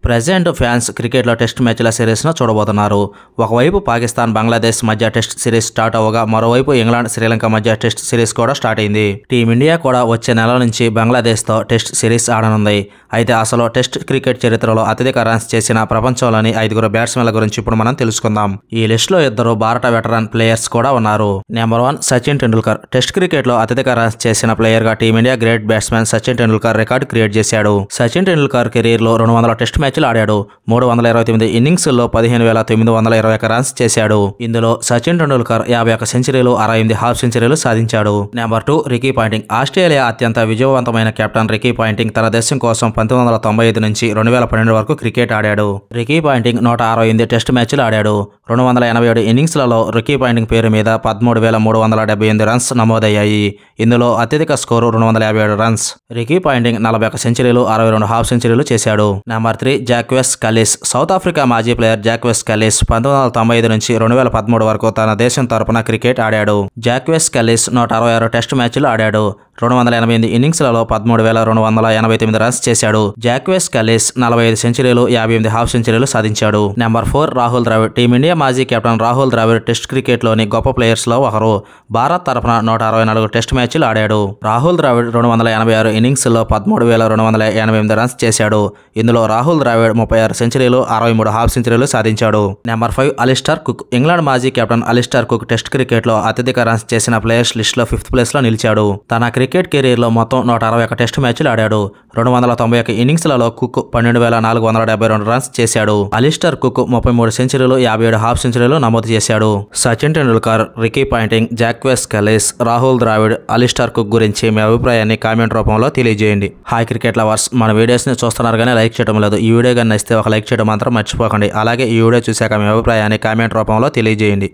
Present fans క్రికెట్లో test మ్యాచ్ల సిరీస్ను చూడబోతున్నారు. ఒకవైపు పాకిస్తాన్ బంగ్లాదేశ్ మధ్య టెస్ట్ సిరీస్ స్టార్ట్ అవ్వగా మరోవైపు ఇంగ్లాండ్ శ్రీలంక మధ్య టెస్ట్ సిరీస్ కూడా స్టార్ట్ అయింది. టీమిండియా కూడా వచ్చే నెల నుంచి బంగ్లాదేశ్తో టెస్ట్ సిరీస్ ఆడనుంది. అయితే అసలు టెస్ట్ క్రికెట్ చరిత్రలో అత్యధిక రన్స్ చేసిన ప్రపంచంలోని 5 బ్యాట్స్మెన్ల గురించి ఇప్పుడు మనం తెలుసుకుందాం. ఈ లిస్టులో 2 భారత వెటరన్ ప్లేయర్స్ కూడా ఉన్నారు. నెంబర్ 1 సచిన్ టెండూల్కర్. టెస్ట్ క్రికెట్లో అత్యధిక రన్స్ చేసిన ప్లేయర్గా team India great batsman Sachin Tendulkar record create చేశాడు. సచిన్ టెండూల్కర్ కెరీర్లో 200 టెస్ట్ మ్యాచ్లు ఆడాడు. 329 ఇన్నింగ్స్లో 15,921 రన్స్ చేశాడు. ఇందులో సచిన్ టెండూల్కర్ 51 సెంచరీలు, 68 హాఫ్ సెంచరీలు సాధించాడు. Number 2 Ricky Poynting. ఆస్ట్రేలియా అత్యంత విజయవంతమైన కెప్టెన్ రికీ పాయింటింగ్ తన దేశం కోసం 1995 నుంచి 2012 వరకు క్రికెట్ ఆడాడు. రికీ పాయింటింగ్ 168 టెస్ట్ మ్యాచ్లు ఆడాడు. 287 ఇన్నింగ్స్లలో రికీ పాయింటింగ్ పేరు మీద 13,378 రన్స్ నమోదయ్యాయి. ఇందులో అత్యధిక స్కోరు 257 రన్స్. రికీ పాయింటింగ్ 41 సెంచరీలు, 62 హాఫ్ సెంచరీలు చేశాడు. Number 3 Jacques కల్లిస్. సౌత్ ఆఫ్రికా మాజీ ప్లేయర్ జాక్వెస్ కల్లిస్ 1995 నుంచి 2013 వరకు తన దేశం తరపున క్రికెట్ ఆడాడు. జాక్వెస్ కల్లిస్ 166 టెస్ట్ మ్యాచ్లు ఆడాడు. 288 ఇన్నింగ్స్లలో 13,289 రన్స్ చేశాడు. జాక్వెస్ కల్లిస్ 45 సెంచరీలు, 58 హాఫ్ సెంచరీలు సాధించాడు. నెంబర్ 4 రాహుల్ ద్రావిడ్. టీమిండియా మాజీ కెప్టెన్ రాహుల్ ద్రావిడ్ టెస్ట్ క్రికెట్లోని గొప్ప ప్లేయర్స్లో ఒకరు. భారత్ తరఫున 164 టెస్ట్ మ్యాచ్లు ఆడాడు. రాహుల్ ద్రావిడ్ 286 ఇన్నింగ్స్లో 13,288 రన్స్ చేశాడు. ఇందులో రాహుల్ ద్రావిడ్ 36 సెంచరీలు, 63 హాఫ్ సెంచరీలు సాధించాడు. Number 5 Alastair cook. ఇంగ్లాండ్ మాజీ కెప్టెన్ అలిస్టర్ కుక్ టెస్ట్ క్రికెట్లో అత్యధిక రన్స్ చేసిన ప్లేయర్స్ లిస్టులో 5th ప్లేస్లో నిలిచాడు. తన క్రికెట్ కెరీర్లో మొత్తం 161 టెస్ట్ మ్యాచ్లు ఆడాడు. 291 ఇన్నింగ్స్లలో కుక్ 12,472 రన్స్ చేశాడు. అలిస్టర్ కుక్ 33 సెంచరీలు, 57 హాఫ్ సెంచరీలు నమోదు చేశాడు. Sachin Tendulkar, Ricky Poynting, Jacques కల్లిస్, Rahul Dravid, Alastair cook గురించి మీ అభిప్రాయాన్ని కామెంట్ రూపంలో తెలియజేయండి. హాయ్ క్రికెట్ లవర్స్, మన వీడియోస్ని చూస్తున్నారు కానీ లైక్ చేయడం లేదు. ఈ వీడియో కానీ నచ్చితే ఒక లైక్ చేయడం మాత్రం మర్చిపోకండి. అలాగే ఈ వీడియో చూశాక మీ అభిప్రాయాన్ని కామెంట్ రూపంలో తెలియజేయండి.